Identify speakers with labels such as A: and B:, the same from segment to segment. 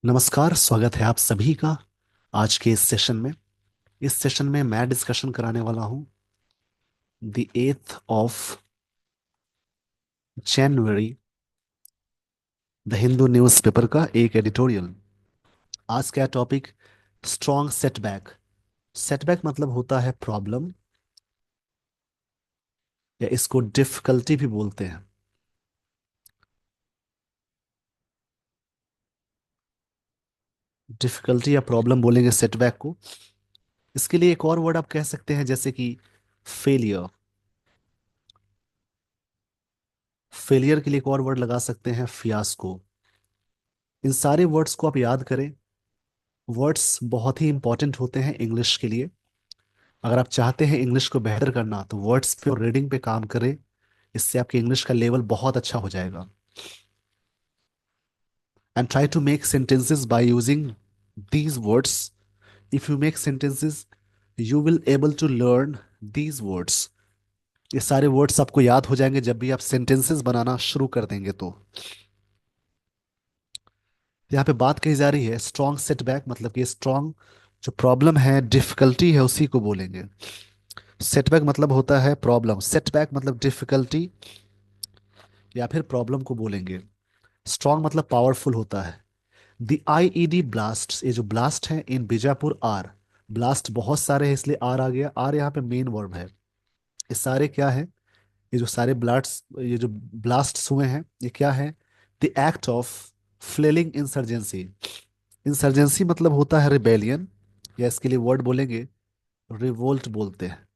A: नमस्कार, स्वागत है आप सभी का आज के इस सेशन में। इस सेशन में मैं डिस्कशन कराने वाला हूं the 8th of January, the Hindu newspaper का एक एडिटोरियल। आज का टॉपिक, स्ट्रॉन्ग सेटबैक। सेटबैक मतलब होता है प्रॉब्लम, या इसको डिफिकल्टी भी बोलते हैं। डिफिकल्टी या प्रॉब्लम बोलेंगे सेटबैक को। इसके लिए एक और वर्ड आप कह सकते हैं, जैसे कि फेलियर। फेलियर के लिए एक और वर्ड लगा सकते हैं, फियास्को। इन सारे वर्ड्स को आप याद करें। वर्ड्स बहुत ही इंपॉर्टेंट होते हैं इंग्लिश के लिए। अगर आप चाहते हैं इंग्लिश को बेहतर करना, तो वर्ड्स पे और रीडिंग पे काम करें। इससे आपके इंग्लिश का लेवल बहुत अच्छा हो जाएगा। And try to make sentences by using these words. If you make sentences, you will able to learn these words. ये सारे वर्ड्स आपको याद हो जाएंगे जब भी आप सेंटेंसेस बनाना शुरू कर देंगे। तो यहाँ पे बात कही जा रही है स्ट्रॉन्ग सेटबैक, मतलब कि स्ट्रॉन्ग जो प्रॉब्लम है, डिफिकल्टी है, उसी को बोलेंगे। सेटबैक मतलब होता है प्रॉब्लम, सेटबैक मतलब डिफिकल्टी या फिर प्रॉब्लम को बोलेंगे। स्ट्रॉन्ग मतलब पावरफुल होता है। द आईईडी ब्लास्ट, ये जो ब्लास्ट है इन बीजापुर आर। ब्लास्ट बहुत सारे हैं इसलिए आर आ गया। आर यहाँ पे मेन वर्ब है। ये सारे क्या है? ये जो सारे ब्लास्ट, ये जो ब्लास्ट हुए हैं, ये क्या है? The act of flailing insurgency. Insurgency मतलब होता है रिबेलियन, या इसके लिए वर्ड बोलेंगे रिवोल्ट बोलते हैं,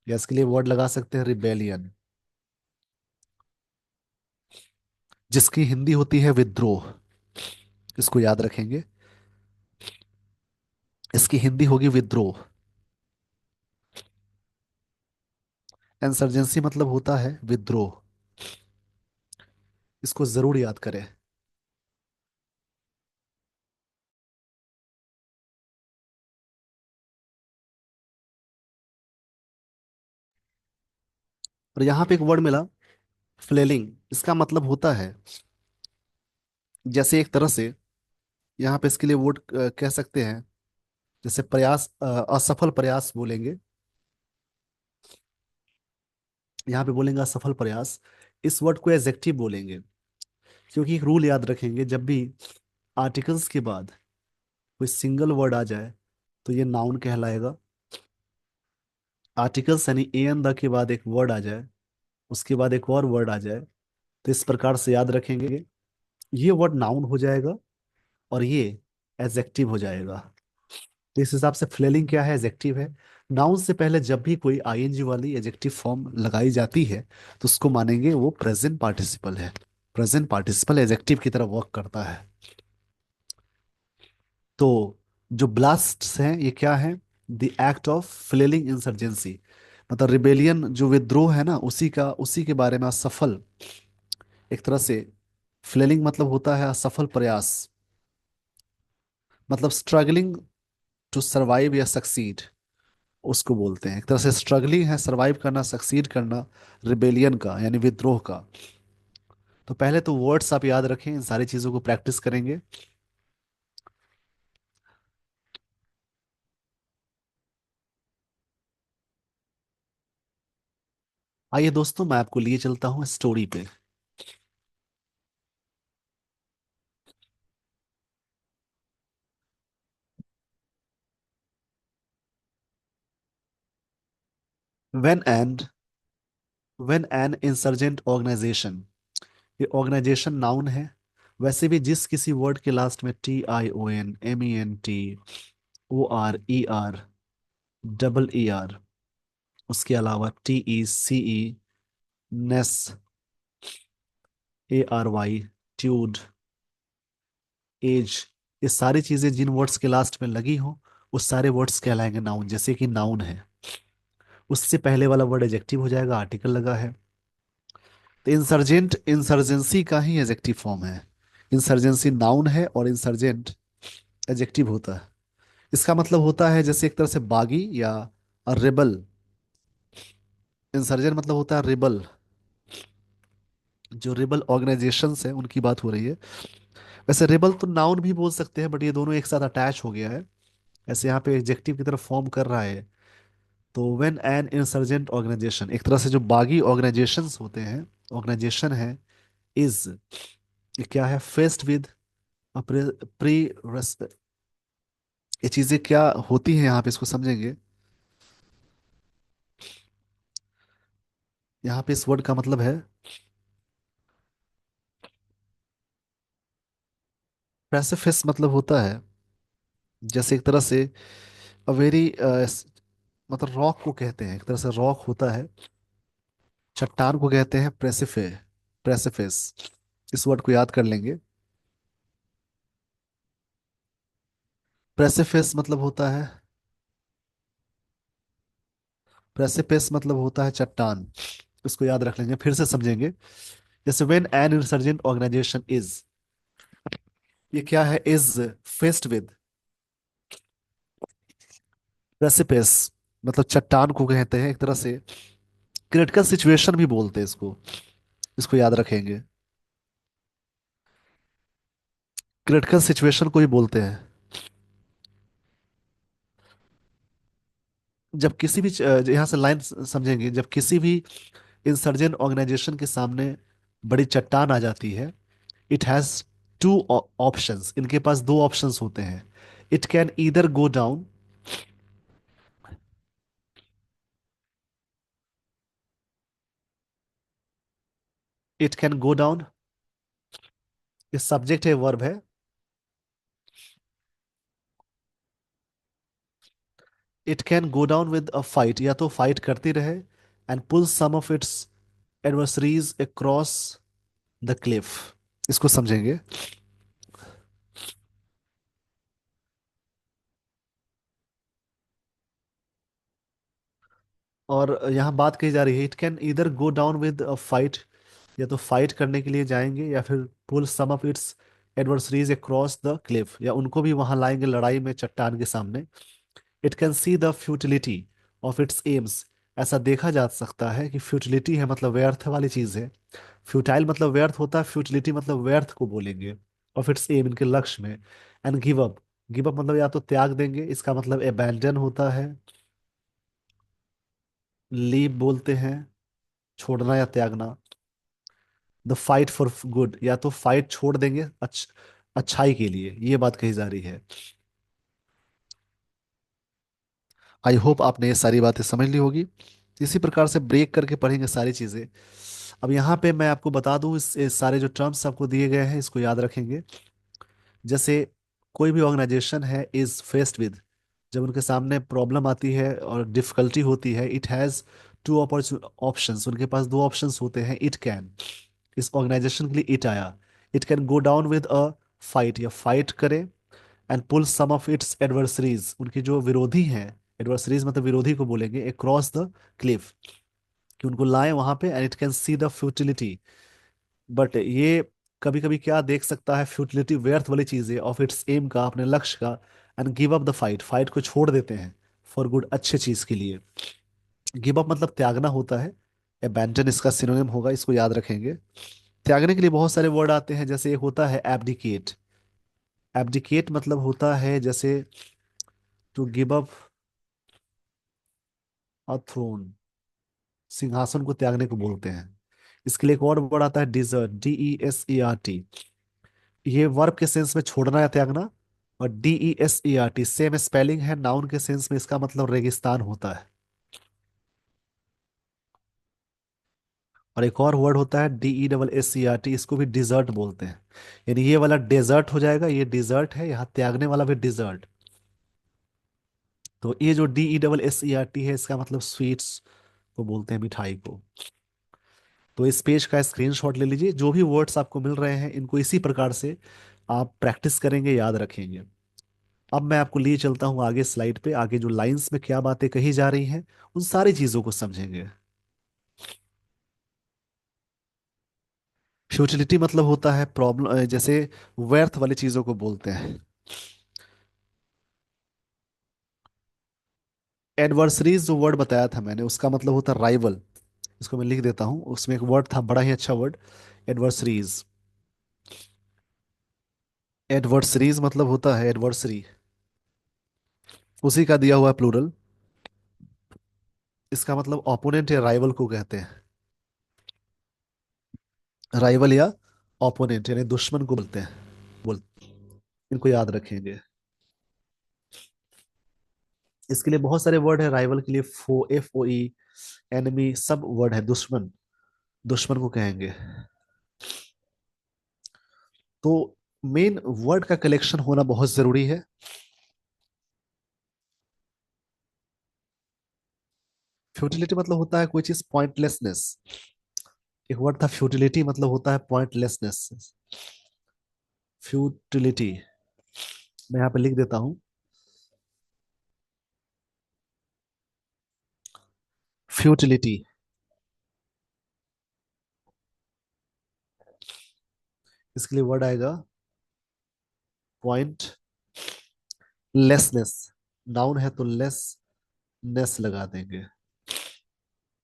A: या इसके लिए वर्ड लगा सकते हैं रिबेलियन, जिसकी हिंदी होती है विद्रोह। इसको याद रखेंगे, इसकी हिंदी होगी विद्रोह। इंसर्जेंसी मतलब होता है विद्रोह। इसको जरूर याद करें। और यहाँ पे एक वर्ड मिला, फ्लेलिंग। इसका मतलब होता है, जैसे एक तरह से यहाँ पे इसके लिए वर्ड कह सकते हैं, जैसे प्रयास, असफल प्रयास बोलेंगे। यहाँ पे बोलेंगे असफल प्रयास। इस वर्ड को एडजेक्टिव बोलेंगे, क्योंकि एक रूल याद रखेंगे, जब भी आर्टिकल्स के बाद कोई सिंगल वर्ड आ जाए तो ये नाउन कहलाएगा। आर्टिकल्स यानी ए एन द के बाद एक वर्ड आ जाए, उसके बाद एक और वर्ड आ जाए, तो इस प्रकार से याद रखेंगे, ये वर्ड नाउन हो जाएगा और ये एडजेक्टिव हो जाएगा। तो इस हिसाब से फ्लेलिंग क्या है? एडजेक्टिव है। नाउन से पहले जब भी कोई आईएनजी वाली एडजेक्टिव फॉर्म लगाई जाती है, तो उसको मानेंगे वो प्रेजेंट पार्टिसिपल है। प्रेजेंट पार्टिसिपल एडजेक्टिव की तरह वर्क करता है। तो जो ब्लास्ट्स हैं ये क्या है? The act of flailing insurgency, मतलब रिबेलियन, जो विद्रोह है ना, उसी के बारे में असफल, एक तरह से फ्लेलिंग मतलब होता है असफल प्रयास, मतलब स्ट्रगलिंग टू सर्वाइव या सक्सीड, उसको बोलते हैं। एक तरह से स्ट्रगलिंग है, सरवाइव करना, सक्सीड करना, रिबेलियन का यानी विद्रोह का। तो पहले तो वर्ड्स आप याद रखें, इन सारी चीजों को प्रैक्टिस करेंगे। आइए दोस्तों, मैं आपको लिए चलता हूँ स्टोरी पे। When and when an insurgent organisation, ये ऑर्गेनाइजेशन नाउन है। वैसे भी जिस किसी वर्ड के लास्ट में TION, MENT, ORER, EER, उसके अलावा TECE, नेस, ARY, ट्यूड, एज, ये सारी चीजें जिन वर्ड्स के लास्ट में लगी हो, उस सारे वर्ड्स कहलाएंगे नाउन। जैसे कि नाउन है, उससे पहले वाला वर्ड एडजेक्टिव हो जाएगा, आर्टिकल लगा है। तो इंसर्जेंट इंसर्जेंसी का ही एडजेक्टिव फॉर्म है। इंसर्जेंसी नाउन है और इंसर्जेंट एडजेक्टिव होता है। इसका मतलब होता है जैसे एक तरह से बागी या रिबल। इंसर्जेंट मतलब होता है रिबल। जो रिबल ऑर्गेनाइजेशंस है उनकी बात हो रही है। वैसे रेबल तो नाउन भी बोल सकते हैं, बट ये दोनों एक साथ अटैच हो गया है। ऐसे यहाँ पे एडजेक्टिव की तरफ फॉर्म कर रहा है। तो व्हेन एन इंसर्जेंट ऑर्गेनाइजेशन, एक तरह से जो बागी ऑर्गेनाइजेशंस होते हैं, ऑर्गेनाइजेशन है, इज, ये क्या है, फेस्ड विद प्री, ये चीजें क्या होती हैं यहाँ पे, इसको समझेंगे। यहाँ पे इस वर्ड का मतलब है, पैसिफिस्ट मतलब होता है, जैसे एक तरह से वेरी, मतलब रॉक को कहते हैं, एक तरह से रॉक होता है, चट्टान को कहते हैं प्रेसिफे, प्रेसिफिस। इस वर्ड को याद कर लेंगे। प्रेसिफिस मतलब होता है, प्रेसिपिस मतलब होता है चट्टान। इसको याद रख लेंगे, फिर से समझेंगे। जैसे when an insurgent organisation is, ये क्या है, इज फेस्ड विद प्रेसिपिस, मतलब चट्टान को कहते हैं एक तरह से, क्रिटिकल सिचुएशन भी बोलते हैं इसको, इसको याद रखेंगे। क्रिटिकल सिचुएशन को ही बोलते हैं। जब किसी भी यहाँ से लाइन समझेंगे, जब किसी भी इंसर्जेंट ऑर्गेनाइजेशन के सामने बड़ी चट्टान आ जाती है, इट हैज टू ऑप्शंस, इनके पास दो ऑप्शंस होते हैं। It can either go down, it can go down, ये सब्जेक्ट है, वर्ब है। It can go down with a fight, या तो फाइट करती रहे, and pull some of its adversaries across the cliff. इसको समझेंगे। और यहाँ बात कही जा रही है, it can either go down with a fight, या तो फाइट करने के लिए जाएंगे, या फिर pull some of its adversaries across the Cliff, या उनको भी वहां लाएंगे लड़ाई में चट्टान के सामने। It can see the futility of its AIIMS, ऐसा देखा जा सकता है कि फ्यूटिलिटी है मतलब व्यर्थ वाली चीज है, फ्यूटाइल मतलब व्यर्थ होता है, फ्यूटिलिटी मतलब व्यर्थ को बोलेंगे, ऑफ इट्स एम, इनके लक्ष्य में। And give up, give up मतलब या तो त्याग देंगे, इसका मतलब अबैंडन होता है, लीव बोलते हैं, छोड़ना या त्यागना। द फाइट फॉर गुड, या तो फाइट छोड़ देंगे अच्छाई के लिए, ये बात कही जा रही है। आई होप आपने ये सारी बातें समझ ली होगी। इसी प्रकार से ब्रेक करके पढ़ेंगे सारी चीजें। अब यहाँ पे मैं आपको बता दूं, इस सारे जो टर्म्स आपको दिए गए हैं, इसको याद रखेंगे। जैसे कोई भी ऑर्गेनाइजेशन है इज फेस्ड विद, जब उनके सामने प्रॉब्लम आती है और डिफिकल्टी होती है, इट हैज टू ऑप्शंस, उनके पास दो ऑप्शंस होते हैं। इट कैन, इस ऑर्गेनाइजेशन के लिए इट आया, it can go down with a fight, या फाइट करे, and pull some of its adversaries, उनके जो विरोधी हैं, एडवर्सरीज मतलब विरोधी को बोलेंगे, अक्रॉस द क्लिफ, कि उनको लाए वहां पे, and it can see the futility, but ये कभी कभी क्या देख सकता है, फ्यूटिलिटी व्यर्थ वाली चीजें ऑफ इट्स एम का, अपने लक्ष्य का, and give up the fight, fight को छोड़ देते हैं फॉर गुड, अच्छे चीज के लिए। गिव अप मतलब त्यागना होता है, अबैंडन इसका सिनोनिम होगा, इसको याद रखेंगे। त्यागने के लिए बहुत सारे वर्ड आते हैं, जैसे एक होता है एब्डिकेट, एब्डिकेट मतलब होता है जैसे to give up a throne, सिंहासन को त्यागने को बोलते हैं। इसके लिए एक और वर्ड आता है डिजर्ट, DESERT, ये वर्ब के सेंस में छोड़ना या त्यागना, और DESERT सेम स्पेलिंग है, नाउन के सेंस में इसका मतलब रेगिस्तान होता है। और एक और वर्ड होता है DESSERT, इसको भी डिजर्ट बोलते हैं। यानी ये वाला डेजर्ट हो जाएगा, ये डिजर्ट है, यहाँ त्यागने वाला भी डिजर्ट। तो ये जो DESSERT है, इसका मतलब स्वीट्स को बोलते हैं, मिठाई को। तो इस पेज का स्क्रीनशॉट ले लीजिए, जो भी वर्ड्स आपको मिल रहे हैं इनको इसी प्रकार से आप प्रैक्टिस करेंगे, याद रखेंगे। अब मैं आपको लिए चलता हूँ आगे स्लाइड पे, आगे जो लाइंस में क्या बातें कही जा रही हैं, उन सारी चीजों को समझेंगे। फ्यूटिलिटी मतलब होता है प्रॉब्लम, जैसे व्यर्थ वाली चीजों को बोलते हैं। एडवर्सरीज जो वर्ड बताया था मैंने, उसका मतलब होता है राइवल। इसको मैं लिख देता हूँ, उसमें एक वर्ड था बड़ा ही अच्छा वर्ड, एडवर्सरीज। एडवर्सरीज मतलब होता है एडवर्सरी, उसी का दिया हुआ प्लूरल। इसका मतलब ओपोनेंट या राइवल को कहते हैं। राइवल या ओपोनेंट यानी दुश्मन को बोलते हैं। बोल, इनको याद रखेंगे। इसके लिए बहुत सारे वर्ड है, राइवल के लिए FOE, एनिमी, सब वर्ड है। दुश्मन, दुश्मन को कहेंगे। तो मेन वर्ड का कलेक्शन होना बहुत जरूरी है। फ्यूटिलिटी मतलब होता है कोई चीज पॉइंटलेसनेस। एक वर्ड था फ्यूटिलिटी, मतलब होता है पॉइंटलेसनेस। फ्यूटिलिटी मैं यहाँ पे लिख देता हूँ। फ्यूटिलिटी, इसके लिए वर्ड आएगा पॉइंट लेसनेस। नाउन है तो लेसनेस लगा देंगे,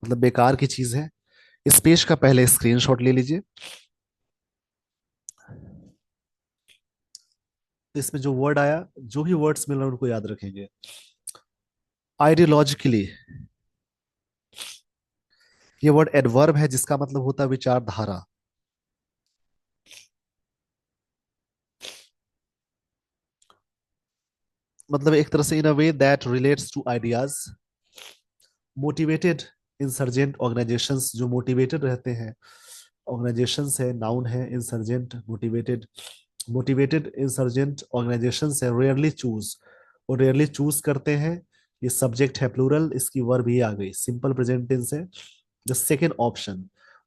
A: मतलब बेकार की चीज है। इस पेज का पहले स्क्रीनशॉट ले लीजिए। तो इसमें जो वर्ड आया, जो भी वर्ड्स मिल रहे हैं उनको याद रखेंगे। आइडियोलॉजिकली, ये वर्ड एडवर्ब है जिसका मतलब होता है विचारधारा। मतलब एक तरह से in a way that relates to ideas. Motivated insurgent organisations, जो मोटिवेटेड रहते हैं, ऑर्गेनाइजेशंस है, नाउन है। Insurgent, motivated, motivated insurgent organisations है। रेयरली चूज, और रेयरली चूज करते हैं। ये सब्जेक्ट है प्लूरल, इसकी वर्ब ही आ गई, सिंपल प्रेजेंट टेंस है। द सेकेंड ऑप्शन,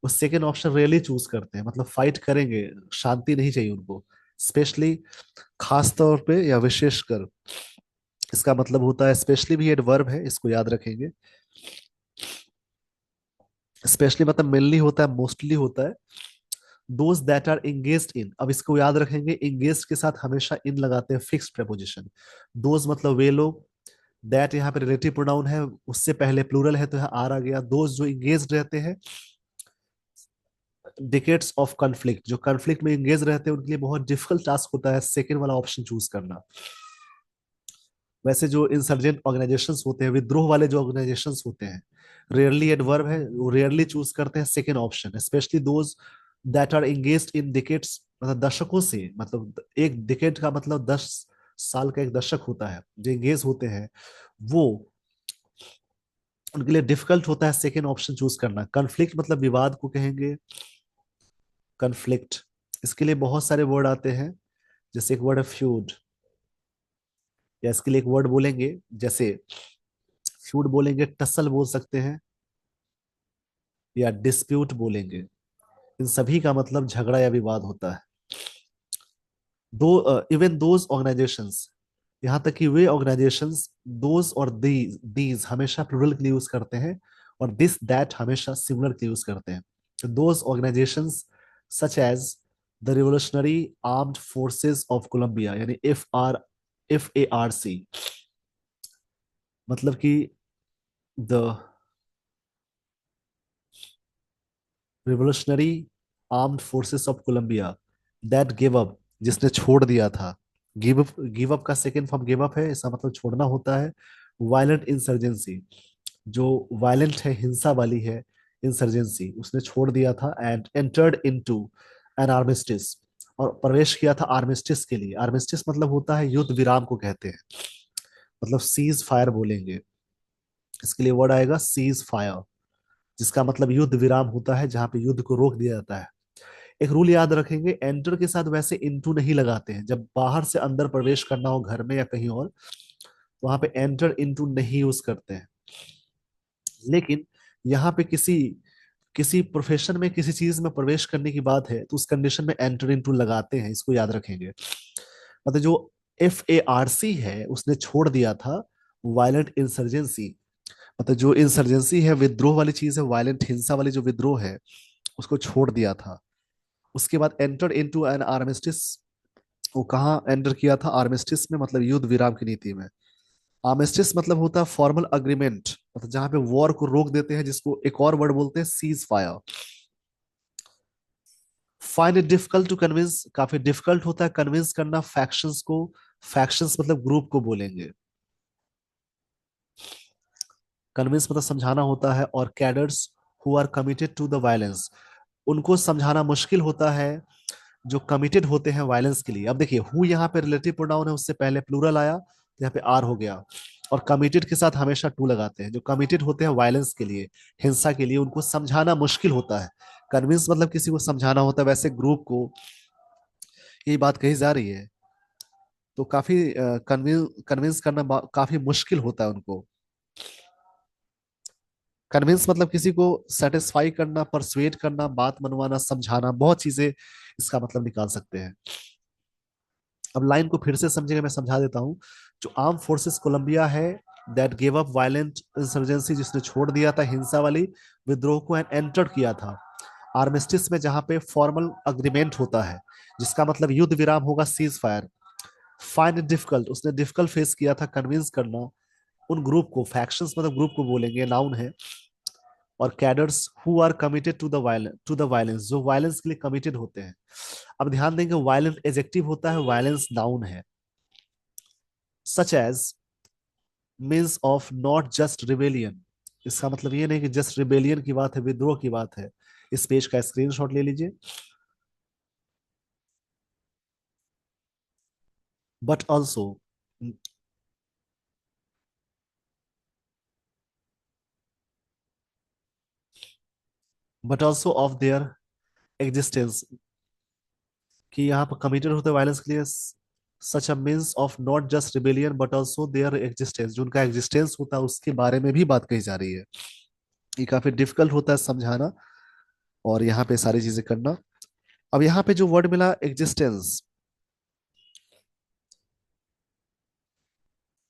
A: वो सेकेंड ऑप्शन रेयरली चूज करते हैं, मतलब फाइट करेंगे, शांति नहीं चाहिए उनको। स्पेशली, खास तौर पे या विशेषकर, इसका मतलब होता है स्पेशली भी एडवर्ब है, इसको याद रखेंगे। स्पेशली मतलब मेनली होता है, मोस्टली होता है। Those that are engaged in, अब इसको याद रखेंगे, एंगेज्ड के साथ हमेशा इन लगाते हैं, फिक्स्ड प्रेपोजिशन। दोज मतलब वे लोग, दैट यहाँ पे रिलेटिव प्रोनाउन है, उससे पहले प्लूरल है तो यहाँ आर आ गया। दोज जो एंगेज्ड रहते हैं, डिकेट्स ऑफ कॉन्फ्लिक्ट, जो कॉन्फ्लिक्ट में एंगेज रहते हैं उनके लिए बहुत डिफिकल्ट टास्क होता है सेकेंड वाला ऑप्शन चूज करना। वैसे जो इंसर्जेंट ऑर्गेनाइजेशंस होते हैं, विद्रोह वाले जो ऑर्गेनाइजेशंस होते हैं, रेयरली एडवर्ब है, वो रेयरली चूज करते हैं second option. Specially those that are engaged in decades, मतलब दशकों से, मतलब एक डिकेट का मतलब 10 साल का एक दशक होता है, जो एंगेज होते हैं वो, उनके लिए डिफिकल्ट होता है सेकेंड ऑप्शन चूज करना। कन्फ्लिक्ट मतलब विवाद को कहेंगे, कन्फ्लिक्ट। इसके लिए बहुत सारे वर्ड आते हैं, जैसे एक वर्ड है फ्यूड, या इसके लिए एक वर्ड बोलेंगे, जैसे फ्यूड बोलेंगे, टसल बोल सकते हैं, या डिस्प्यूट बोलेंगे। इन सभी का मतलब झगड़ा या विवाद होता है। दो, इवन दोज ऑर्गेनाइजेशंस, यहाँ तक कि वे ऑर्गेनाइजेशंस, दोज और दीज हमेशा प्लूरल के लिए यूज करते हैं, और दिस दैट हमेशा सिंगुलर के लिए यूज करते हैं। Those organisations such as the revolutionary armed forces of Colombia, यानी FARC, मतलब कि the revolutionary armed forces of Colombia, that give up, जिसने छोड़ दिया था। गिव अप का सेकेंड फॉर्म गिव अप है, इसका मतलब छोड़ना होता है। वायलेंट इंसर्जेंसी, जो वायलेंट है, हिंसा वाली है, इंसर्जेंसी, उसने छोड़ दिया था। And entered into an armistice, और प्रवेश किया था आर्मिस्टिस के लिए। आर्मिस्टिस मतलब होता है युद्ध विराम को कहते हैं, मतलब सीज फायर बोलेंगे। इसके लिए वर्ड आएगा सीज फायर, जिसका मतलब युद्ध विराम होता है, जहां पे युद्ध को रोक दिया जाता है। एक रूल याद रखेंगे, एंटर के साथ वैसे इनटू नहीं लगाते हैं। जब बाहर से अंदर प्रवेश करना हो घर में या कहीं और, तो वहां पे एंटर इनटू नहीं यूज करते हैं। लेकिन यहाँ पे किसी किसी प्रोफेशन में, किसी चीज में प्रवेश करने की बात है, तो उस कंडीशन में एंटर इनटू लगाते हैं, इसको याद रखेंगे। मतलब जो FARC है, उसने छोड़ दिया था वायलेंट इंसर्जेंसी, मतलब जो इंसर्जेंसी है, विद्रोह वाली चीज है, वायलेंट हिंसा वाली जो विद्रोह है, उसको छोड़ दिया था। उसके बाद एंटर इनटू एन आर्मिस्टिस, वो कहाँ एंटर किया था? आर्मिस्टिस में, मतलब युद्ध विराम की नीति में। आर्मिस्टिस मतलब होता है फॉर्मल अग्रीमेंट, मतलब जहां पे वॉर को रोक देते हैं, जिसको एक और वर्ड बोलते हैं cease fire. Find it difficult to convince, काफी डिफिकल्ट होता है कन्विंस करना फैक्शंस को। फैक्शंस मतलब ग्रुप को बोलेंगे। कन्विंस मतलब समझाना होता है। और cadres who are committed to the violence, उनको समझाना मुश्किल होता है जो कमिटेड होते हैं वायलेंस के लिए। अब देखिए हु यहाँ पे रिलेटिव प्रोनाउन है, उससे पहले प्लूरल आया तो यहाँ पे आर हो गया। और कमिटेड के साथ हमेशा टू लगाते हैं। जो कमिटेड होते हैं वायलेंस के लिए, हिंसा के लिए, उनको समझाना मुश्किल होता है। कन्विंस मतलब किसी को समझाना होता है, वैसे ग्रुप को यही बात कही जा रही है। तो काफी कन्विंस करना काफी मुश्किल होता है उनको। कन्विंस मतलब किसी को सेटिस्फाई करना, परसुएट करना, बात मनवाना, समझाना, बहुत चीजें इसका मतलब निकाल सकते हैं। अब लाइन को फिर से समझेंगे, मैं समझा देता हूँ। जो आर्म फोर्सेस कोलंबिया है, that gave up violent insurgency, जिसने छोड़ दिया था हिंसा वाली विद्रोह को, एंड एंटर किया था आर्मिस्टिस में, जहां पे फॉर्मल अग्रीमेंट होता है, जिसका मतलब युद्ध विराम होगा, seize fire. Find it difficult, उसने डिफिकल्ट फेस किया था कन्विंस करना उन ग्रुप को, फैक्शंस मतलब ग्रुप को बोलेंगे, नाउन है। और cadres who are committed to the violence, जो वायलेंस के लिए कमिटेड होते हैं। अब ध्यान देंगे, वायलेंट एजेक्टिव होता है, वायलेंस नाउन है। Such as means of not just rebellion, इसका मतलब ये नहीं कि जस्ट रिबेलियन की बात है, विद्रोह की बात है। इस पेज का स्क्रीनशॉट ले लीजिए। But also, but also of their existence, कि यहाँ पर कमिटेड होते हैं वायलेंस के लिए, such a means of not just rebellion but also their existence, जो उनका एग्जिस्टेंस होता है उसके बारे में भी बात कही जा रही है। ये काफी डिफिकल्ट होता है समझाना और यहाँ पे सारी चीजें करना। अब यहाँ पे जो वर्ड मिला एग्जिस्टेंस,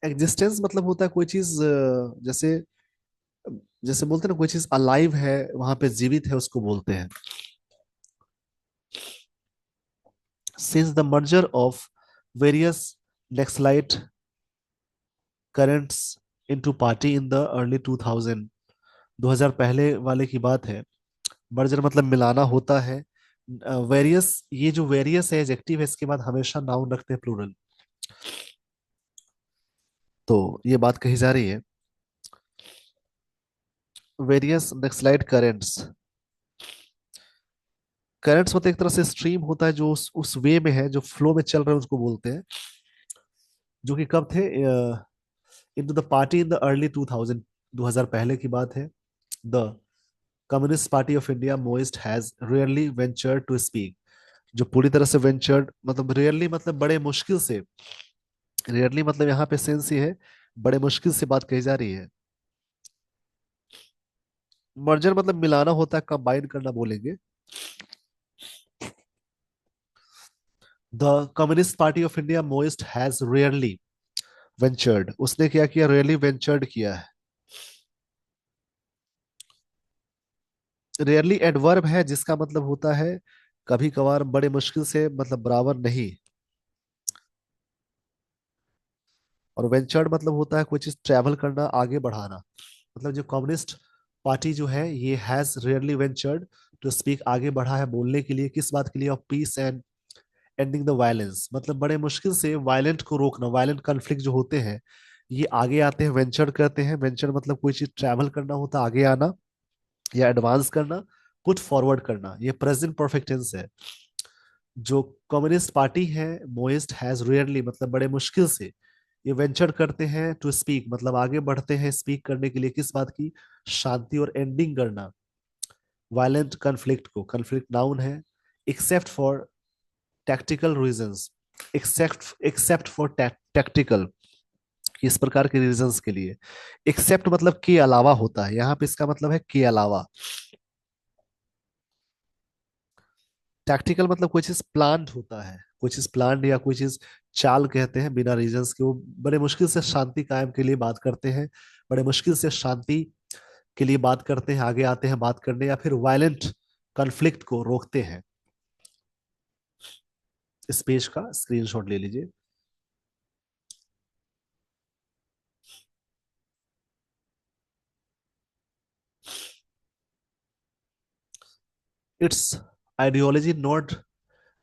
A: एग्जिस्टेंस मतलब होता है कोई चीज जैसे, जैसे बोलते हैं ना कोई चीज अलाइव है, वहां पे जीवित है, उसको बोलते हैं। Since the merger of various naxalite currents into party in the early 2000, 2000 पहले वाले की बात है। मर्जर मतलब मिलाना होता है। वेरियस, ये जो वेरियस है एडजेक्टिव है, इसके बाद हमेशा नाउन रखते हैं प्लूरल। तो ये बात कही जा रही है, वेरियस नक्सलाइट करेंट्स। करंट्स होते एक तरह से स्ट्रीम होता है, जो उस वे में है, जो फ्लो में चल रहे हैं, उसको बोलते हैं। जो कि कब थे, into the party in the early 2000, 2000 पहले की बात है। The Communist Party of India Maoist has rarely ventured to speak, जो पूरी तरह से वेंचर्ड मतलब रेयरली मतलब बड़े मुश्किल से, रेयरली मतलब यहाँ पे सेंस ये है, बड़े मुश्किल से बात कही जा रही है। मर्जर मतलब मिलाना होता है, कंबाइन करना बोलेंगे। The Communist Party of India Maoist has rarely ventured, उसने क्या किया, रेयरली वेंचर्ड किया है। रेयरली एडवर्ब है, जिसका मतलब होता है कभी कभार, बड़े मुश्किल से, मतलब बराबर नहीं। और वेंचर्ड मतलब होता है कोई चीज ट्रैवल करना, आगे बढ़ाना। मतलब जो कम्युनिस्ट पार्टी जो है, ये has rarely ventured to speak, आगे बढ़ा है बोलने के लिए, किस बात के लिए, of peace and ending the violence, मतलब बड़े मुश्किल से वायलेंट को रोकना, वायलेंट कन्फ्लिक्ट जो होते हैं, ये आगे आते हैं, वेंचर करते हैं। वेंचर मतलब कोई चीज ट्रैवल करना होता है, आगे आना या एडवांस करना, पुट फॉरवर्ड करना, ये प्रेजेंट परफेक्ट टेंस है। जो कम्युनिस्ट पार्टी है, मोइस्ट हैज रेयरली मतलब बड़े मुश्किल से, ये वेंचर करते हैं टू स्पीक मतलब आगे बढ़ते हैं, स्पीक करने के लिए, किस बात की, शांति और एंडिंग करना वायलेंट कन्फ्लिक्ट को। कन्फ्लिक्ट नाउन है। Except for tactical reasons, except for tactical, इस प्रकार के रीजंस के लिए। एक्सेप्ट मतलब के अलावा होता है, यहाँ पे इसका मतलब है के अलावा। टैक्टिकल मतलब कोई चीज प्लान्ड होता है, कोई चीज प्लान्ड या कोई चीज चाल कहते हैं, बिना रीजंस के वो बड़े मुश्किल से शांति कायम के लिए बात करते हैं, बड़े मुश्किल से शांति के लिए बात करते हैं, आगे आते हैं बात करने, या फिर वायलेंट कन्फ्लिक्ट को रोकते हैं। इस पेज का स्क्रीनशॉट ले लीजिए। Its ideology not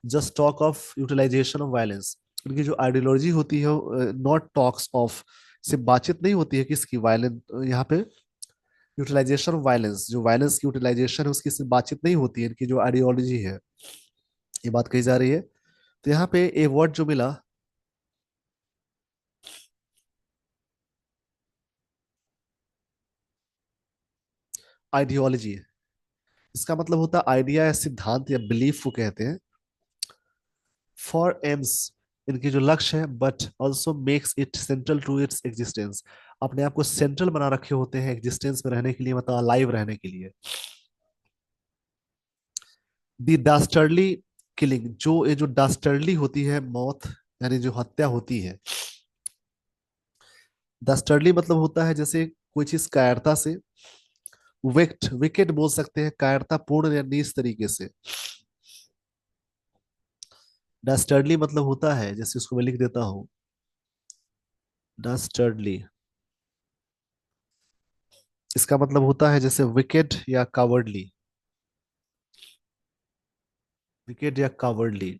A: just talk of utilisation of violence. इनकी जो आइडियोलॉजी होती है, नॉट टॉक्स ऑफ, सिर्फ बातचीत नहीं होती है किसकी, वायलेंस यहाँ पे यूटिलाइजेशन ऑफ वायलेंस, जो वायलेंस की यूटिलाइजेशन है उसकी सिर्फ बातचीत नहीं होती है, इनकी जो आइडियोलॉजी है ये बात कही जा रही है। तो यहाँ पे ए वर्ड जो मिला, आइडियोलॉजी, इसका मतलब होता है आइडिया या सिद्धांत या बिलीफ को कहते हैं। फॉर एम्स, इनकी जो लक्ष्य है, but also makes it central to its existence, अपने आप को सेंट्रल बना रखे होते हैं एग्जिस्टेंस में रहने के लिए, मतलब अलाइव रहने के लिए। दी डास्टर्ली किलिंग, जो ये जो डास्टर्ली होती है मौत, यानी जो हत्या होती है, डास्टर्ली मतलब होता है जैसे कोई चीज कायरता से, विकेट बोल सकते हैं, कायरता पूर्ण या नीच तरीके से। डास्टर्ली मतलब होता है, जैसे उसको मैं लिख देता हूँ, डास्टर्ली, इसका मतलब होता है जैसे विकेट या कावर्डली, विकेट या कावर्डली।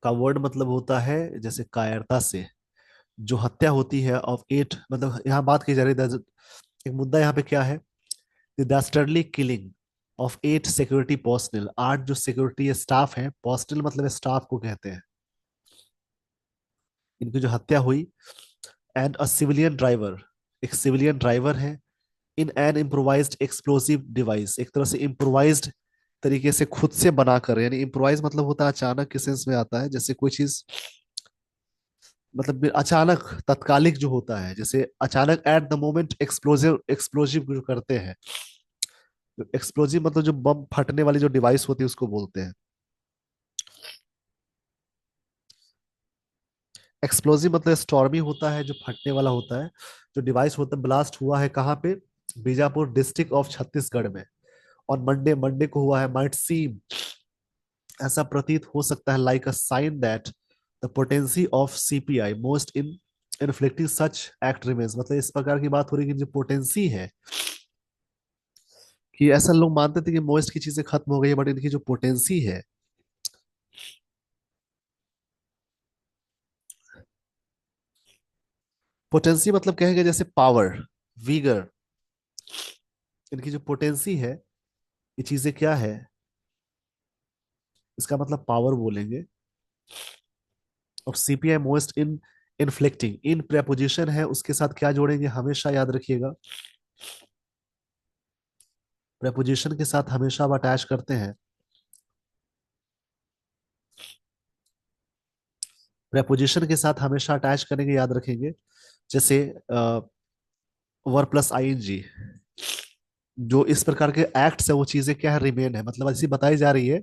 A: कावर्ड मतलब होता है जैसे कायरता से जो हत्या होती है ऑफ एट, मतलब यहाँ बात की जा रही है, एक मुद्दा यहाँ पे क्या है, the dastardly killing of eight security personnel, आठ जो सिक्योरिटी स्टाफ है, पर्सनल मतलब स्टाफ को कहते हैं, इनकी जो हत्या हुई, एंड अ सिविलियन ड्राइवर, एक सिविलियन ड्राइवर है, in an improvised explosive device, एक तरह से इम्प्रोवाइज्ड तरीके से खुद से बनाकर, यानी इम्प्रोवाइज मतलब होता है अचानक के सेंस में आता है, जैसे कोई चीज मतलब अचानक, तत्कालिक जो होता है, जैसे अचानक at the moment explosive, explosive जो करते हैं, एक्सप्लोसिव मतलब जो बम फटने वाली जो डिवाइस होती है उसको बोलते हैं। एक्सप्लोसिव मतलब स्टॉर्मी होता है, जो फटने वाला होता है, जो डिवाइस होता है, ब्लास्ट हुआ है कहाँ पे, बीजापुर डिस्ट्रिक्ट ऑफ छत्तीसगढ़ में, और मंडे मंडे को हुआ है, माइट सीम, ऐसा प्रतीत हो सकता है, like a sign that the potency of CPI Maoist in inflicting such act remains, मतलब इस प्रकार की बात हो रही है कि जो पोटेंसी है, कि ऐसा लोग मानते थे कि मोस्ट की चीजें खत्म हो गई है, बट इनकी जो पोटेंसी है, पोटेंसी मतलब कहेंगे जैसे पावर, वीगर, इनकी जो पोटेंसी है, ये चीजें क्या है, इसका मतलब पावर बोलेंगे। और CPI Maoist in inflicting, in preposition है, उसके साथ क्या जोड़ेंगे, हमेशा याद रखिएगा, प्रेपोजिशन के साथ हमेशा आप अटैच करते हैं, प्रेपोजिशन के साथ हमेशा अटैच करेंगे, याद रखेंगे, जैसे वर प्लस आई एन जी, जो इस प्रकार के एक्ट्स है वो चीजें क्या है, रिमेन है, मतलब ऐसी बताई जा रही है।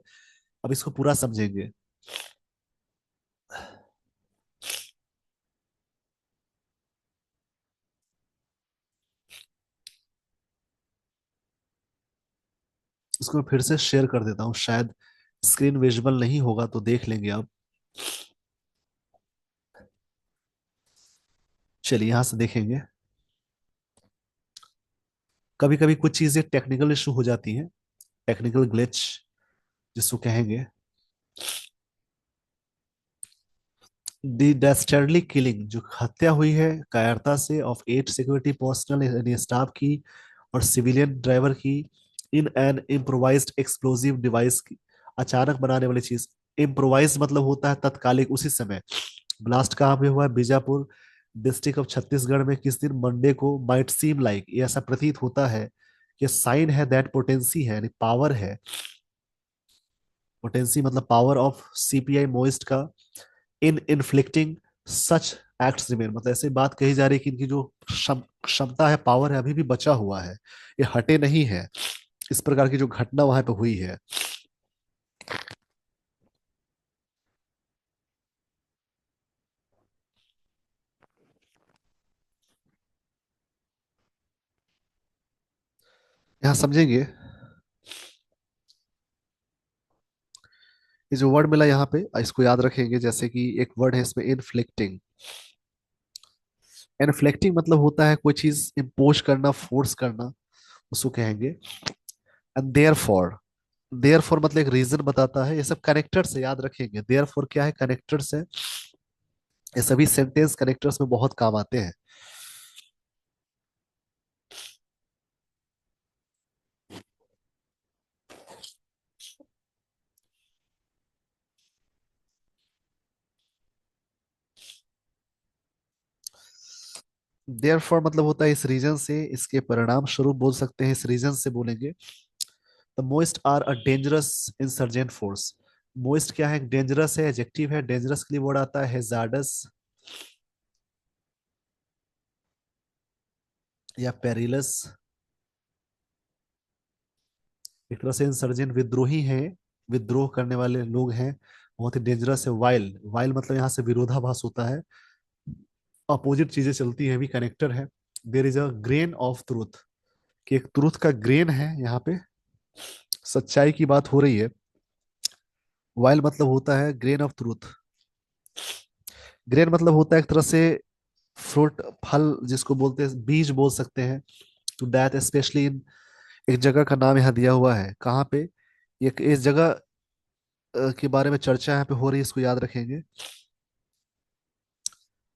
A: अब इसको पूरा समझेंगे। इसको मैं फिर से शेयर कर देता हूँ, शायद स्क्रीन विजुअल नहीं होगा तो देख लेंगे आप। चलिए यहां से देखेंगे। कभी कभी कुछ चीजें टेक्निकल इशू हो जाती हैं, टेक्निकल ग्लिच जिसको कहेंगे। दी डेस्टर्ली किलिंग, जो हत्या हुई है कायरता से ऑफ एट सिक्योरिटी पर्सनल यानी स्टाफ की और सिविलियन ड्राइवर की, इन एन इम्प्रोवाइज्ड एक्सप्लोसिव डिवाइस की, अचानक बनाने वाली चीज, इम्प्रोवाइज मतलब होता है तत्कालिक, उसी समय। ब्लास्ट कहाँ पे हुआ है, बीजापुर डिस्ट्रिक्ट ऑफ छत्तीसगढ़ में, किस दिन, मंडे को, माइट सीम लाइक, ये ऐसा प्रतीत होता है, कि साइन है दैट पोटेंसी है, यानी पावर है, पोटेंसी मतलब पावर ऑफ सीपीआई मोइस्ट का, इन इन्फ्लिक्टिंग सच एक्ट्स रिमेन, मतलब ऐसे बात कही जा रही है कि इनकी जो क्षमता है, पावर है, अभी भी बचा हुआ है, ये हटे नहीं है, इस प्रकार की जो घटना वहां पे हुई है। यहाँ समझेंगे, ये जो वर्ड मिला यहाँ पे, इसको याद रखेंगे, जैसे कि एक वर्ड है इसमें इन्फ्लिक्टिंग, इन्फ्लिक्टिंग मतलब होता है कोई चीज इम्पोज करना, फोर्स करना, उसको कहेंगे। And therefore, therefore मतलब एक रीजन बताता है, ये सब कनेक्टर्स से याद रखेंगे। देयर फॉर क्या है, कनेक्टर्स है। ये सभी सेंटेंस कनेक्टर्स में बहुत काम आते हैं। देयर फॉर मतलब होता है इस रीजन से, इसके परिणाम स्वरूप बोल सकते हैं, इस रीजन से बोलेंगे। The Maoists are a dangerous insurgent force. Maoists क्या है, डेंजरस है, एडजेक्टिव है। डेंजरस के लिए वर्ड आता है हैजार्डस या पेरिलस। एक तरह से इंसर्जेंट विद्रोही हैं, विद्रोह करने वाले लोग हैं, बहुत ही डेंजरस है। वाइल, वाइल मतलब यहाँ से विरोधाभास होता है, अपोजिट चीजें चलती हैं, भी कनेक्टर है। There is a grain of truth, कि एक ट्रूथ का ग्रेन है यहाँ पे, सच्चाई की बात हो रही है। वाइल मतलब होता है ग्रेन ऑफ ट्रूथ। ग्रेन मतलब होता है एक तरह से फ्रूट, फल जिसको बोलते हैं, बीज बोल सकते हैं। टू दैट स्पेशली इन, एक जगह का नाम यहाँ दिया हुआ है, कहाँ पे, एक इस जगह के बारे में चर्चा यहाँ पे हो रही है, इसको याद रखेंगे।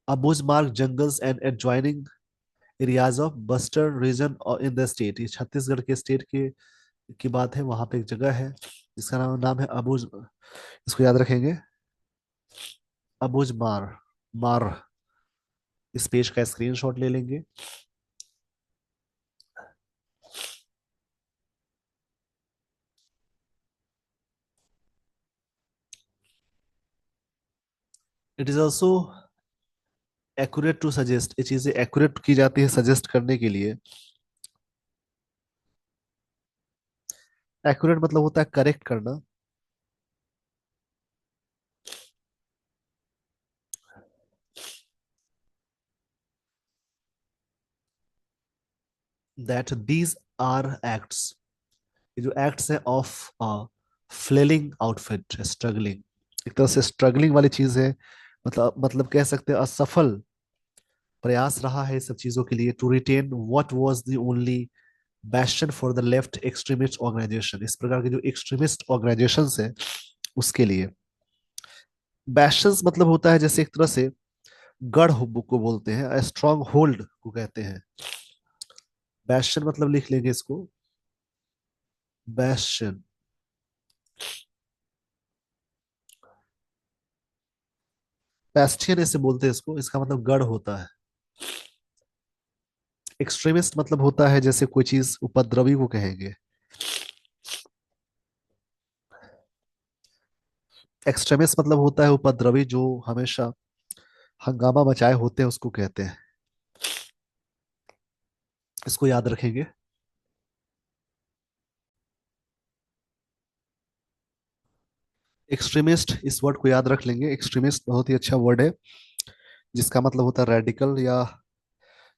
A: Abujhmarh jungles and adjoining areas of Bastar region in the state, ये छत्तीसगढ़ के स्टेट के की बात है। वहां पे एक जगह है जिसका नाम नाम है अबूझ, इसको याद रखेंगे। अबूझमार, मार। इस पेज का स्क्रीनशॉट ले लेंगे। It is also accurate to suggest, ये चीजें एक्यूरेट की जाती है सजेस्ट करने के लिए। एक्यूरेट मतलब होता है करेक्ट करना। दैट दीज आर एक्ट्स, ये जो एक्ट्स है ऑफ फ्लेलिंग आउटफिट, स्ट्रगलिंग, एक तरह से स्ट्रगलिंग वाली चीज है। मतलब कह सकते हैं असफल प्रयास रहा है सब चीजों के लिए। To retain what was the only bastion for the left extremist organisation, इस प्रकार के जो एक्सट्रीमिस्ट ऑर्गेनाइजेशन है उसके लिए। बैशंस मतलब होता है जैसे एक तरह से गढ़ को बोलते हैं, स्ट्रॉन्ग होल्ड को कहते हैं। बैशन मतलब लिख लेंगे इसको, बैशन। बैस्टियन ऐसे बोलते हैं इसको, इसका मतलब गढ़ होता है। एक्सट्रीमिस्ट मतलब होता है जैसे कोई चीज उपद्रवी को कहेंगे। एक्सट्रीमिस्ट मतलब होता है उपद्रवी, जो हमेशा हंगामा मचाए होते हैं उसको कहते हैं। इसको याद रखेंगे। एक्सट्रीमिस्ट, इस वर्ड को याद रख लेंगे। एक्सट्रीमिस्ट बहुत ही अच्छा वर्ड है, जिसका मतलब होता है रेडिकल, या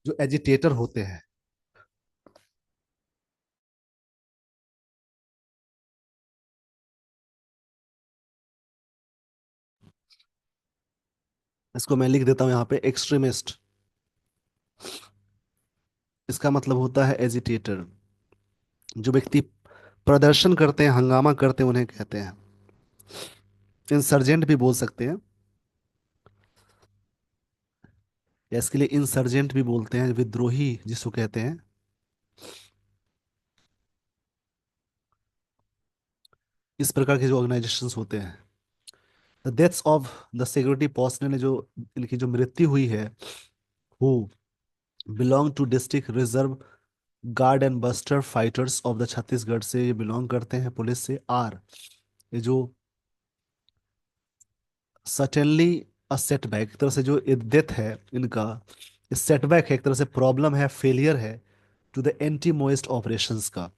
A: जो एजिटेटर होते हैं। इसको मैं लिख देता हूँ यहाँ पे, एक्सट्रीमिस्ट, इसका मतलब होता है एजिटेटर। जो व्यक्ति प्रदर्शन करते हैं, हंगामा करते हैं, उन्हें कहते हैं। इंसर्जेंट भी बोल सकते हैं, या इसके लिए इंसर्जेंट भी बोलते हैं, विद्रोही जिसको कहते हैं। इस प्रकार के जो ऑर्गेनाइजेशंस होते हैं। The deaths of the security personnel, जो इनकी जो मृत्यु हुई है, who belong to District Reserve Guard and Bastar Fighters of the Chhattisgarh, से ये बिलोंग करते हैं पुलिस से। आर, ये जो सर्टेनली अ सेटबैक, एक तरह से जो डेथ है इनका, सेटबैक है, एक तरह से प्रॉब्लम है, फेलियर है to the anti Maoist operations का।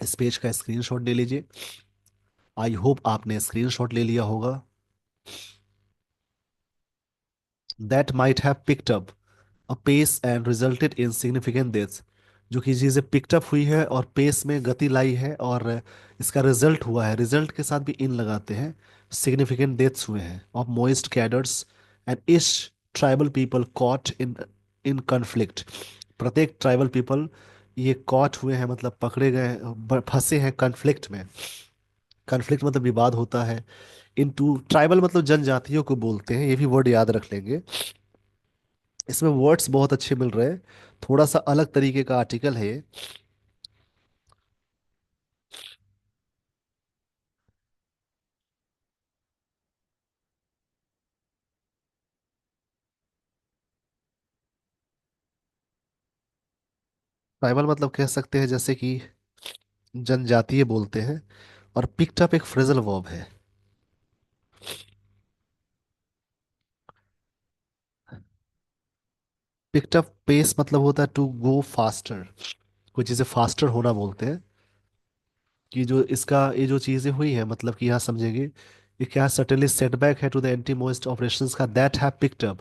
A: इस पेज का स्क्रीनशॉट ले लीजिए। आई होप आपने स्क्रीनशॉट ले लिया होगा। That might have picked up a pace and resulted in significant deaths, जो कि चीज़ें पिकअप हुई है और पेस में गति लाई है, और इसका रिजल्ट हुआ है, रिजल्ट के साथ भी इन लगाते हैं, सिग्निफिकेंट डेथ्स हुए हैं ऑफ मोइस्ट कैडर्स एंड इस tribal people caught in in conflict. प्रत्येक ट्राइबल पीपल ये कॉट हुए हैं, मतलब पकड़े गए, फंसे हैं कॉन्फ्लिक्ट में। कन्फ्लिक्ट मतलब विवाद होता है। इनटू ट्राइबल मतलब जनजातियों को बोलते हैं, ये भी वर्ड याद रख लेंगे। इसमें वर्ड्स बहुत अच्छे मिल रहे हैं। थोड़ा सा अलग तरीके का आर्टिकल है ये। ट्राइबल मतलब कह सकते हैं जैसे कि जनजातीय बोलते हैं। और पिक्ड अप एक फ्रेजल वर्ब है। पिक्ड अप पेस मतलब होता है टू गो फास्टर। कोई चीज़ें फास्टर होना बोलते हैं। कि जो इसका ये जो चीज़ें हुई है मतलब कि यहाँ समझेंगे, ये क्या सर्टेनली सेटबैक है to the anti Maoist operations का दैट हैव पिक्ड अप।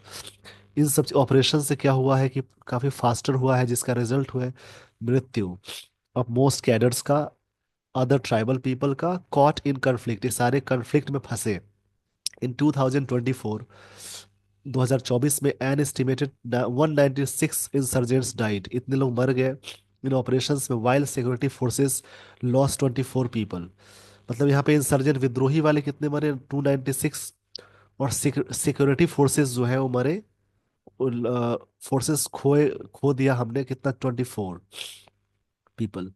A: इन सब ऑपरेशन से क्या हुआ है कि काफ़ी फास्टर हुआ है, जिसका रिजल्ट हुआ है मृत्यु ऑफ मोस्ट कैडर्स का, अदर ट्राइबल पीपल का, कॉट इन कन्फ्लिक्ट, ये सारे कन्फ्लिक्ट में फंसे। इन 2024, 2024 में एन एस्टिमेटेड 196 इंसर्जेंट्स डाइड, इतने लोग मर गए इन ऑपरेशंस में, while security forces loss 24 people. मतलब यहाँ पे इंसर्जेंट विद्रोही वाले कितने मरे, 296। और सिक्योरिटी फोर्सेस जो है वो मरे, फोर्सेस खोए, खो दिया हमने कितना, 24 पीपल।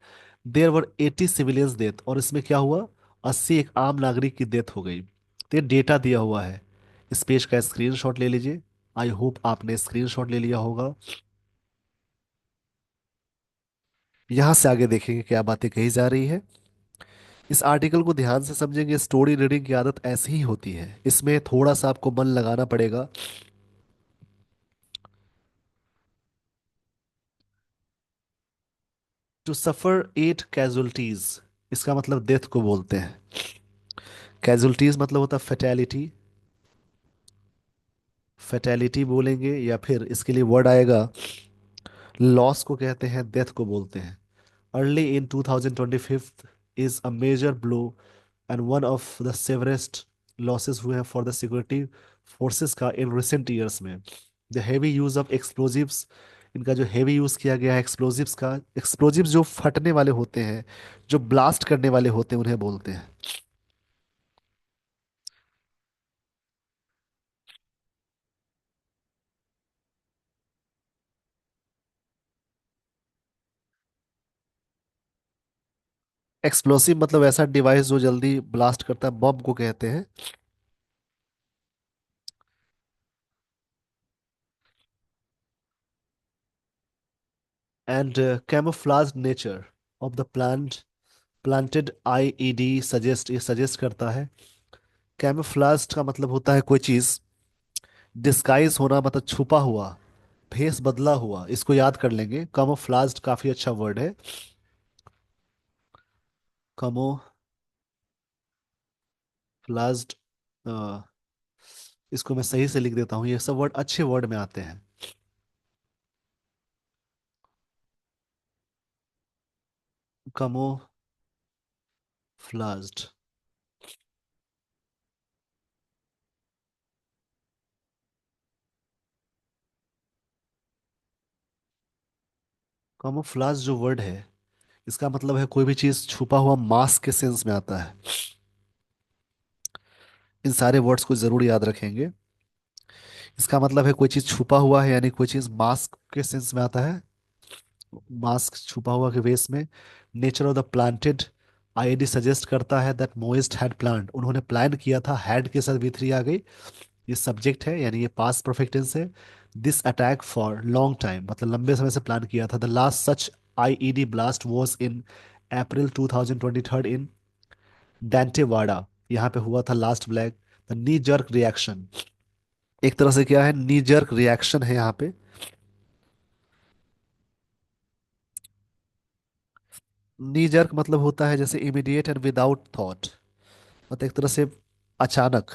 A: देर वर 80 सिविलियंस डेथ, और इसमें क्या हुआ, 80 एक आम नागरिक की डेथ हो गई। तो ये डेटा दिया हुआ है। इस पेज का स्क्रीनशॉट ले लीजिए। आई होप आपने स्क्रीनशॉट ले लिया होगा। यहां से आगे देखेंगे क्या बातें कही जा रही है। इस आर्टिकल को ध्यान से समझेंगे। स्टोरी रीडिंग की आदत ऐसी ही होती है, इसमें थोड़ा सा आपको मन लगाना पड़ेगा। टू सफर 8 कैजुअलिटीज, इसका मतलब डेथ को बोलते हैं। कैजुअलिटीज मतलब होता है फेटेलिटी। फेटेलिटी बोलेंगे, या फिर इसके लिए वर्ड आएगा, लॉस को कहते हैं, डेथ को बोलते हैं। Early in 2025 is a major blow and one of the severest losses हुए हैं for the security forces का in recent years में। The heavy use of explosives, इनका जो heavy use किया गया है explosives का, explosives जो फटने वाले होते हैं, जो blast करने वाले होते हैं, उन्हें बोलते हैं। एक्सप्लोसिव मतलब ऐसा डिवाइस जो जल्दी ब्लास्ट करता है, बम को कहते हैं। And camouflage nature of the planted IED suggest, ये सजेस्ट करता है। कैमोफ्लाज का मतलब होता है कोई चीज डिस्गाइज होना, मतलब छुपा हुआ, फेस बदला हुआ, इसको याद कर लेंगे। कैमोफ्लाज्ड काफी अच्छा वर्ड है। कैमोफ्लाज्ड, इसको मैं सही से लिख देता हूँ, ये सब वर्ड अच्छे वर्ड में आते हैं। कैमोफ्लाज्ड। कैमोफ्लाज जो वर्ड है, इसका मतलब है कोई भी चीज छुपा हुआ, मास्क के सेंस में आता है। इन सारे वर्ड्स को जरूर याद रखेंगे। इसका मतलब है कोई चीज छुपा हुआ है, यानी कोई चीज मास्क के सेंस में आता है, मास्क छुपा हुआ के वेस में। Nature of the planted, ID suggest करता है दैट मोइस्ट हैड प्लांट, उन्होंने प्लान किया था, हैड के साथ V3 आ गई। ये सब्जेक्ट है, यानी ये पास्ट परफेक्ट टेंस है। This attack for long time मतलब लंबे समय से प्लान किया था। The last such IED blast was in April 2023 in Dantewada, यहाँ पे हुआ था last black. The knee jerk reaction, एक तरह से क्या है, नी जर्क रिएक्शन है यहाँ पे। नी जर्क मतलब होता है जैसे इमीडिएट एंड विदाउट थॉट, मतलब एक तरह से अचानक।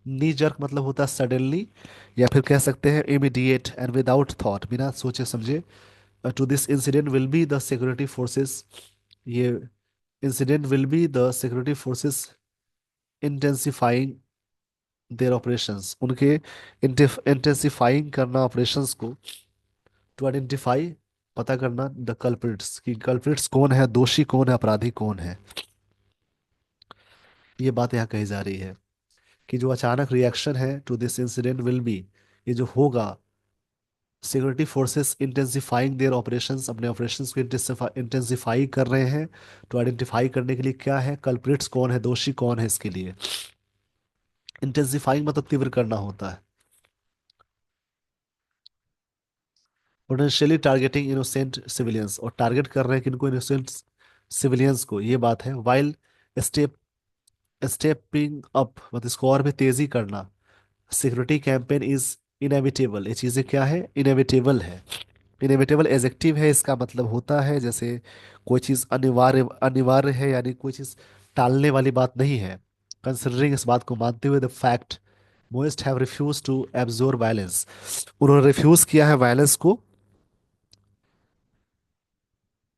A: नी जर्क मतलब होता है सडनली, या फिर कह सकते हैं इमीडिएट एंड विदाउट थॉट, बिना सोचे समझे। To this incident will be the security forces, ये incident will be the security forces intensifying their operations, उनके इंटेंसिफाइंग करना ऑपरेशंस को। टू आइडेंटिफाई, पता करना, द कल्प्रिट्स, कि कल्प्रिट्स कौन है, दोषी कौन है, अपराधी कौन है। ये बात यहाँ कही जा रही है कि जो अचानक रिएक्शन है to this incident will be, ये जो होगा, security forces intensifying their operations, अपने ऑपरेशंस को इंटेंसिफाई कर रहे हैं। तो आइडेंटिफाई करने के लिए क्या है, कल्प्रिट्स कौन है, दोषी कौन है इसके लिए। इंटेंसिफाइंग मतलब तीव्र करना होता है। पोटेंशियली टारगेटिंग इनोसेंट सिविलियंस, और टारगेट कर रहे हैं किनको, इनोसेंट सिविलियंस को, ये बात है। वाइल स्टेप स्टेपिंग अप मतलब इसको और भी तेजी करना। सिक्योरिटी कैंपेन इज इनएविटेबल, ये चीज़ें क्या है, इनएविटेबल है। इनएविटेबल एजेक्टिव है, इसका मतलब होता है जैसे कोई चीज़ अनिवार्य अनिवार्य है, यानी कोई चीज़ टालने वाली बात नहीं है। कंसिडरिंग, इस बात को मानते हुए, the fact Maoist have refuse to absorb violence, उन्होंने रिफ्यूज किया है वायलेंस को।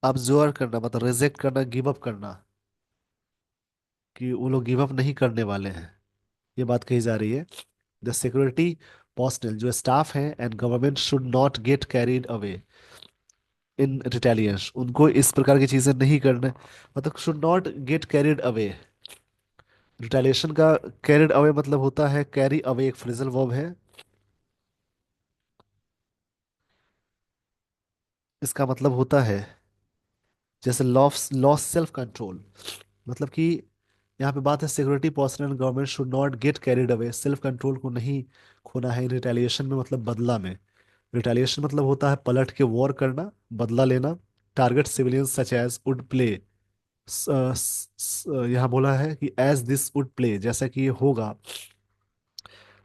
A: ऑब्जर्व करना मतलब रिजेक्ट करना, गिव अप करना, कि वो लोग गिव अप नहीं करने वाले हैं, ये बात कही जा रही है। द सिक्योरिटी पर्सनल जो स्टाफ है and government should not get carried away in retaliation, उनको इस प्रकार की चीजें नहीं करने, मतलब should not get carried away. Retaliation का कैरिड अवे मतलब होता है, कैरी अवे एक फ्रेजल वर्ब है, इसका मतलब होता है जैसे लॉस लॉस सेल्फ कंट्रोल, मतलब कि यहाँ पे बात है security personal government should not get carried away, self control को नहीं खोना है रिटेलिएशन में, मतलब बदला में। रिटेलिएशन मतलब होता है पलट के वॉर करना, बदला लेना। Target civilians such as would play, यहाँ बोला है कि एज दिस वुड प्ले, जैसा कि ये होगा,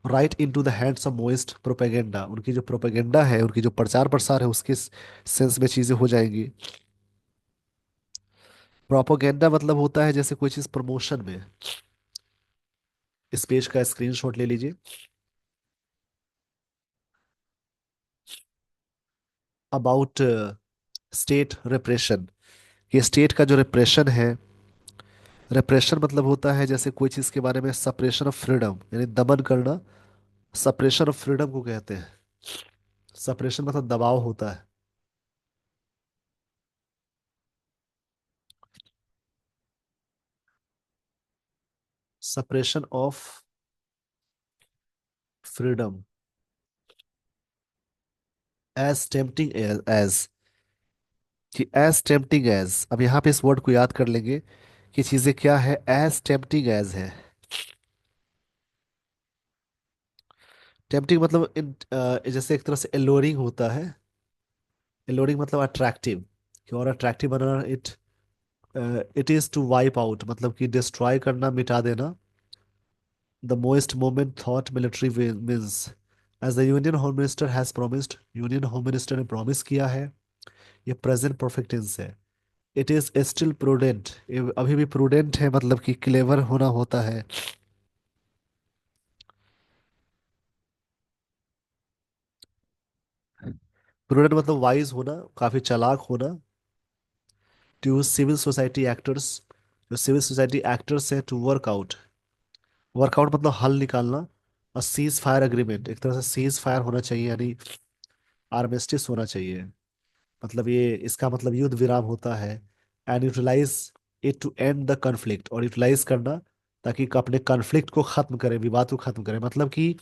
A: right into the hands of Maoist propaganda, उनकी जो प्रोपेगेंडा है, उनकी जो प्रचार प्रसार है, उसके सेंस में चीजें हो जाएंगी। प्रोपोगेंडा मतलब होता है जैसे कोई चीज प्रमोशन में। इस पेज का स्क्रीनशॉट ले लीजिए। अबाउट स्टेट रिप्रेशन, ये स्टेट का जो रिप्रेशन है, रिप्रेशन मतलब होता है जैसे कोई चीज के बारे में सप्रेशन ऑफ फ्रीडम, यानी दमन करना, सप्रेशन ऑफ फ्रीडम को कहते हैं। सप्रेशन मतलब दबाव होता है। Suppression of freedom, as tempting as, कि एज टेम्पटिंग एज, अब यहाँ पे इस वर्ड को याद कर लेंगे कि चीजें क्या है, एज टेम्पटिंग एज है। टेम्पटिंग मतलब जैसे एक तरह से एलोरिंग होता है। एलोरिंग मतलब अट्रैक्टिव, कि और अट्रैक्टिव बनाना। It is to wipe out मतलब कि डिस्ट्रॉय करना, मिटा देना। The most moment thought military means, as the union home minister has promised, union home minister ने प्रॉमिस किया है। ये प्रेजेंट परफेक्ट टेंस है। इट इज स्टिल प्रूडेंट, अभी भी प्रूडेंट है, मतलब कि क्लेवर होना होता है। प्रूडेंट मतलब वाइज होना, काफी चालाक होना। टू सिविल सोसाइटी एक्टर्स, जो सिविल सोसाइटी एक्टर्स हैं, टू वर्कआउट, वर्कआउट मतलब हल निकालना। और सीज फायर अग्रीमेंट, एक तरह से सीज फायर होना चाहिए, यानी आर्मिस्टिस होना चाहिए, मतलब ये इसका मतलब युद्ध विराम होता है। And utilize it to end the conflict, और यूटिलाइज करना ताकि अपने कॉन्फ्लिक्ट को खत्म करें, विवाद को खत्म करें, मतलब कि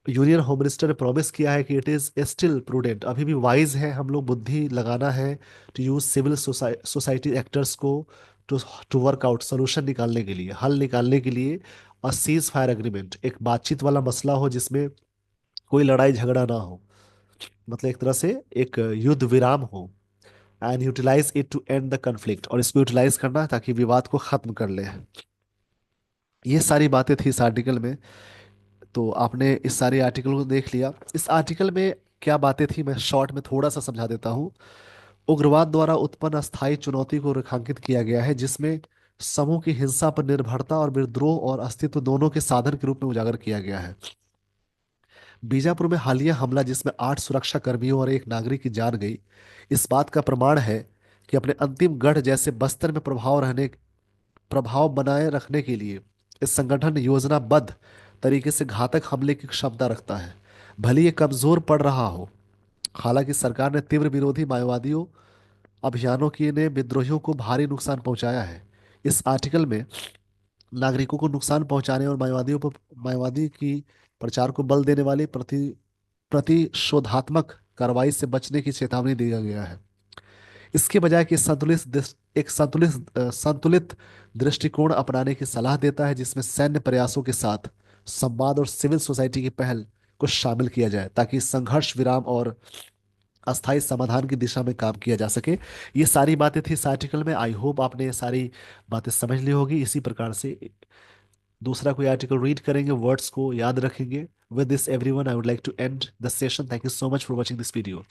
A: यूनियन होम मिनिस्टर ने प्रॉमिस किया है कि इट इज स्टिल प्रूडेंट, अभी भी वाइज है, हम लोग बुद्धि लगाना है, to use civil society actors को, to to work out solution निकालने के लिए, हल निकालने के लिए। और सीज फायर एग्रीमेंट एक बातचीत वाला मसला हो जिसमें कोई लड़ाई झगड़ा ना हो, मतलब एक तरह से एक युद्ध विराम हो। And utilize it to end the conflict, और इसको यूटिलाइज करना ताकि विवाद को खत्म कर ले। ये सारी बातें थी इस आर्टिकल में। तो आपने इस सारे आर्टिकल को देख लिया। इस आर्टिकल में क्या बातें थी, मैं शॉर्ट में थोड़ा सा समझा देता हूँ। उग्रवाद द्वारा उत्पन्न अस्थायी चुनौती को रेखांकित किया गया है, जिसमें समूह की हिंसा पर निर्भरता और विद्रोह और अस्तित्व दोनों के साधन के रूप में उजागर किया गया है। बीजापुर में हालिया हमला, जिसमें 8 सुरक्षा कर्मियों और एक नागरिक की जान गई, इस बात का प्रमाण है कि अपने अंतिम गढ़ जैसे बस्तर में प्रभाव बनाए रखने के लिए इस संगठन योजनाबद्ध तरीके से घातक हमले की क्षमता रखता है, भले ये कमजोर पड़ रहा हो। हालांकि सरकार ने तीव्र विरोधी माओवादियों अभियानों की ने विद्रोहियों को भारी नुकसान पहुंचाया है। इस आर्टिकल में नागरिकों को नुकसान पहुंचाने और माओवादी की प्रचार को बल देने वाली प्रतिशोधात्मक कार्रवाई से बचने की चेतावनी दिया गया है। इसके बजाय कि संतुलित दृष्टिकोण अपनाने की सलाह देता है, जिसमें सैन्य प्रयासों के साथ संवाद और सिविल सोसाइटी की पहल को शामिल किया जाए, ताकि संघर्ष विराम और अस्थायी समाधान की दिशा में काम किया जा सके। ये सारी बातें थी इस आर्टिकल में। आई होप आपने ये सारी बातें समझ ली होगी। इसी प्रकार से दूसरा कोई आर्टिकल रीड करेंगे, वर्ड्स को याद रखेंगे। With this everyone, I would like to end the session. Thank you so much for watching this video.